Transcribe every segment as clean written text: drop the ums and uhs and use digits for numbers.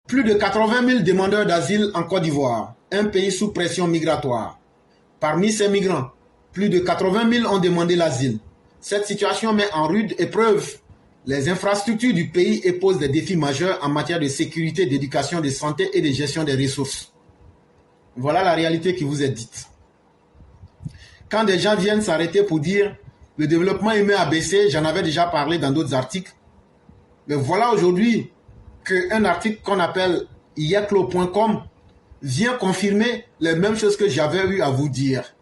Plus de 80 000 demandeurs d'asile en Côte d'Ivoire, un pays sous pression migratoire. Parmi ces migrants, plus de 80 000 ont demandé l'asile. Cette situation met en rude épreuve les infrastructures du pays et pose des défis majeurs en matière de sécurité, d'éducation, de santé et de gestion des ressources. Voilà la réalité qui vous est dite. Quand des gens viennent s'arrêter pour dire le développement humain a baissé, j'en avais déjà parlé dans d'autres articles. Mais voilà aujourd'hui qu'un article qu'on appelle ieclo.com vient confirmer les mêmes choses que j'avais eu à vous dire.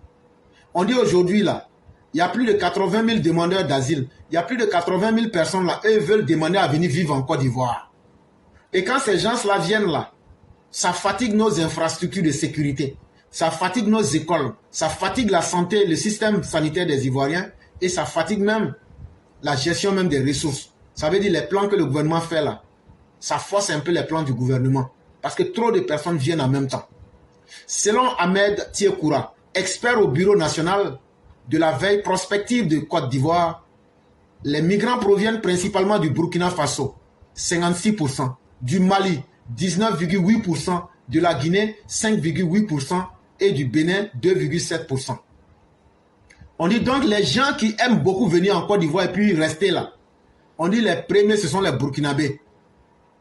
On dit aujourd'hui là, il y a plus de 80 000 demandeurs d'asile. Il y a plus de 80 000 personnes là, eux veulent demander à venir vivre en Côte d'Ivoire. Et quand ces gens-là viennent là, ça fatigue nos infrastructures de sécurité. Ça fatigue nos écoles. Ça fatigue la santé, le système sanitaire des Ivoiriens. Et ça fatigue même la gestion même des ressources. Ça veut dire les plans que le gouvernement fait là. Ça force un peu les plans du gouvernement. Parce que trop de personnes viennent en même temps. Selon Ahmed Tiekoura, expert au Bureau national de la veille prospective de Côte d'Ivoire, les migrants proviennent principalement du Burkina Faso, 56%, du Mali, 19,8%, de la Guinée, 5,8% et du Bénin, 2,7%. On dit donc les gens qui aiment beaucoup venir en Côte d'Ivoire et puis rester là, on dit les premiers ce sont les Burkinabés.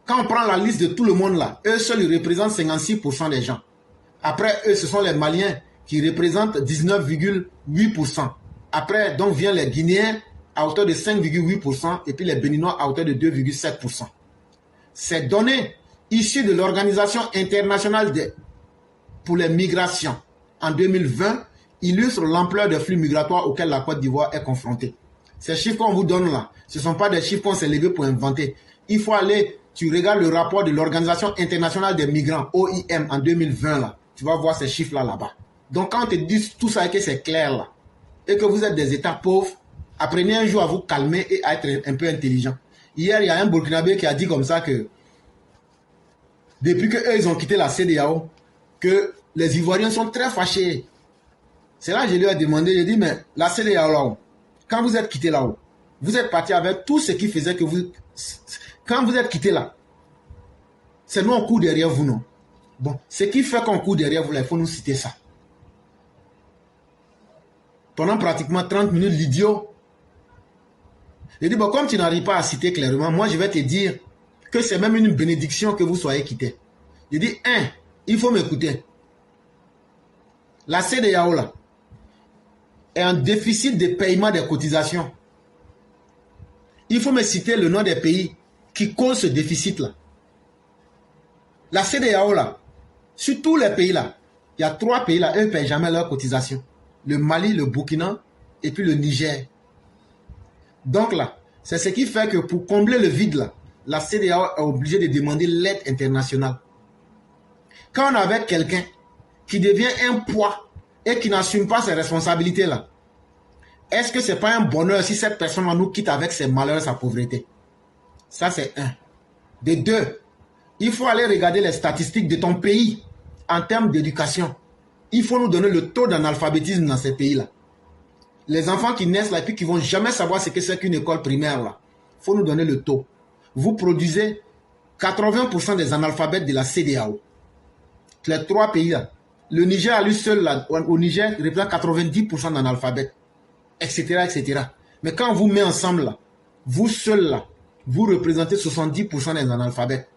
Quand on prend la liste de tout le monde là, eux seuls ils représentent 56% des gens. Après eux ce sont les Maliens qui représentent 19,8%. Après donc vient les Guinéens à hauteur de 5,8% et puis les Béninois à hauteur de 2,7%. Ces données issues de l'Organisation internationale pour les migrations en 2020 illustrent l'ampleur des flux migratoires auxquels la Côte d'Ivoire est confrontée. Ces chiffres qu'on vous donne là, ce ne sont pas des chiffres qu'on s'est levé pour inventer. Il faut aller, tu regardes le rapport de l'Organisation internationale des migrants, OIM, en 2020 là, tu vas voir ces chiffres là-bas. Donc quand on te dit tout ça et que c'est clair là, et que vous êtes des États pauvres, apprenez un jour à vous calmer et à être un peu intelligent. Hier, il y a un Burkinabé qui a dit comme ça que depuis qu'eux, ils ont quitté la CEDEAO, que les Ivoiriens sont très fâchés. C'est là que je lui ai demandé, j'ai dit, mais la CEDEAO là-haut, quand vous êtes quitté là-haut, vous êtes parti avec tout ce qui faisait que vous... Quand vous êtes quitté là, c'est nous on court derrière vous, non? Bon, ce qui fait qu'on court derrière vous là, il faut nous citer ça. Pendant pratiquement 30 minutes, l'idiot. J'ai dit, bon, comme tu n'arrives pas à citer clairement, moi je vais te dire que c'est même une bénédiction que vous soyez quitté. J'ai dit, il faut m'écouter. La CEDEAO là est en déficit de paiement des cotisations. Il faut me citer le nom des pays qui causent ce déficit là. La CEDEAO là, sur tous les pays là, il y a 3 pays là, eux ne payent jamais leurs cotisations. Le Mali, le Burkina et puis le Niger. Donc là, c'est ce qui fait que pour combler le vide là, la CEDEAO est obligée de demander l'aide internationale. Quand on a avec quelqu'un qui devient un poids et qui n'assume pas ses responsabilités là, est-ce que ce n'est pas un bonheur si cette personne nous quitte avec ses malheurs, sa pauvreté? Ça c'est un. De 2, il faut aller regarder les statistiques de ton pays en termes d'éducation. Il faut nous donner le taux d'analphabétisme dans ces pays-là. Les enfants qui naissent là et puis qui ne vont jamais savoir ce que c'est qu'une école primaire là. Il faut nous donner le taux. Vous produisez 80% des analphabètes de la CEDEAO. Les 3 pays là. Le Niger à lui seul là, au Niger, représente 90% d'analphabètes, etc., etc. Mais quand on vous met ensemble là, vous seul là, vous représentez 70% des analphabètes.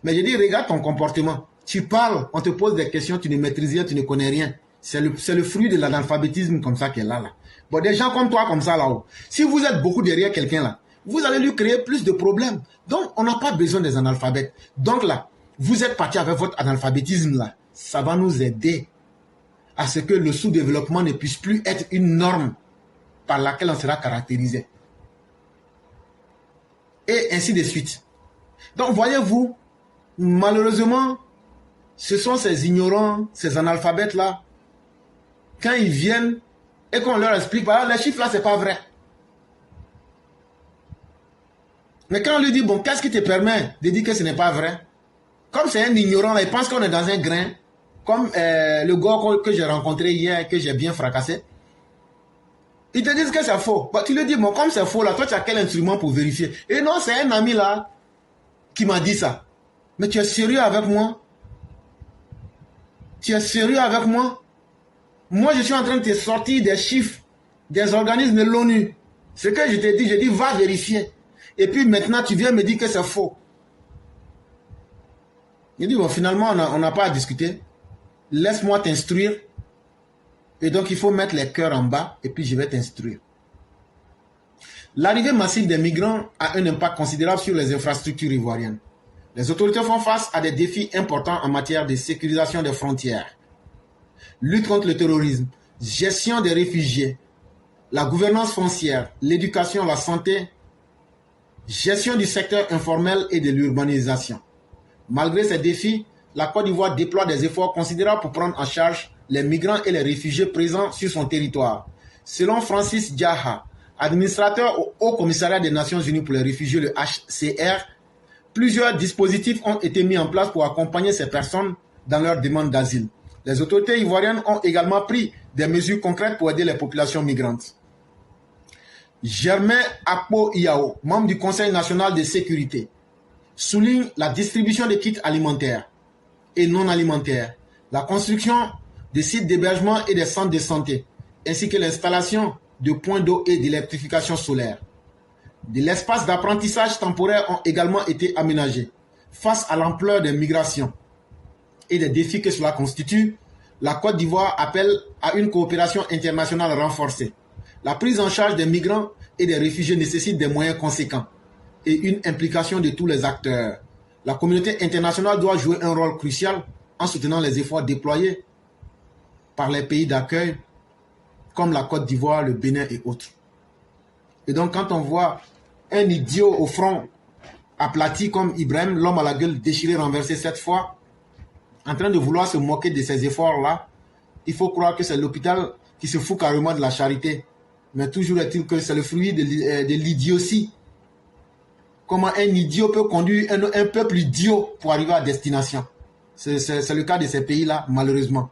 Mais je dis, regarde ton comportement. Tu parles, on te pose des questions, tu ne maîtrises rien, tu ne connais rien. C'est le fruit de l'analphabétisme comme ça qu'elle a là. Bon, des gens comme toi, comme ça là-haut, si vous êtes beaucoup derrière quelqu'un là, vous allez lui créer plus de problèmes. Donc, on n'a pas besoin des analphabètes. Donc là, vous êtes parti avec votre analphabétisme là. Ça va nous aider à ce que le sous-développement ne puisse plus être une norme par laquelle on sera caractérisé. Et ainsi de suite. Donc, voyez-vous, malheureusement, ce sont ces ignorants, ces analphabètes-là, quand ils viennent et qu'on leur explique, les chiffres-là, c'est pas vrai. Mais quand on lui dit, bon, qu'est-ce qui te permet de dire que ce n'est pas vrai? Comme c'est un ignorant, là, il pense qu'on est dans un grain, comme le gars que j'ai rencontré hier, que j'ai bien fracassé. Ils te disent que c'est faux. Bah, tu lui dis, bon, comme c'est faux, là, toi, tu as quel instrument pour vérifier? Et non, c'est un ami, là, qui m'a dit ça. Mais tu es sérieux avec moi? Tu es sérieux avec moi? Moi, je suis en train de te sortir des chiffres des organismes de l'ONU. Ce que je t'ai dit, va vérifier. Et puis maintenant, tu viens me dire que c'est faux. Il dit, bon, finalement, on n'a pas à discuter. Laisse-moi t'instruire. Et donc, il faut mettre les cœurs en bas et puis je vais t'instruire. L'arrivée massive des migrants a un impact considérable sur les infrastructures ivoiriennes. Les autorités font face à des défis importants en matière de sécurisation des frontières, lutte contre le terrorisme, gestion des réfugiés, la gouvernance foncière, l'éducation, la santé, gestion du secteur informel et de l'urbanisation. Malgré ces défis, la Côte d'Ivoire déploie des efforts considérables pour prendre en charge les migrants et les réfugiés présents sur son territoire. Selon Francis Diaha, administrateur au Haut Commissariat des Nations Unies pour les réfugiés, le HCR, plusieurs dispositifs ont été mis en place pour accompagner ces personnes dans leur demande d'asile. Les autorités ivoiriennes ont également pris des mesures concrètes pour aider les populations migrantes. Germain Akpo Iao, membre du Conseil national de sécurité, souligne la distribution de kits alimentaires et non alimentaires, la construction de sites d'hébergement et des centres de santé, ainsi que l'installation de points d'eau et d'électrification solaire. De l'espace d'apprentissage temporaire ont également été aménagés. Face à l'ampleur des migrations et des défis que cela constitue, la Côte d'Ivoire appelle à une coopération internationale renforcée. La prise en charge des migrants et des réfugiés nécessite des moyens conséquents et une implication de tous les acteurs. La communauté internationale doit jouer un rôle crucial en soutenant les efforts déployés par les pays d'accueil comme la Côte d'Ivoire, le Bénin et autres. Et donc quand on voit un idiot au front aplati comme Ibrahim, l'homme à la gueule déchirée, renversé 7 fois, en train de vouloir se moquer de ces efforts-là, il faut croire que c'est l'hôpital qui se fout carrément de la charité. Mais toujours est-il que c'est le fruit de l'idiotie. Comment un idiot peut conduire un peuple idiot pour arriver à destination? C'est le cas de ces pays-là, malheureusement.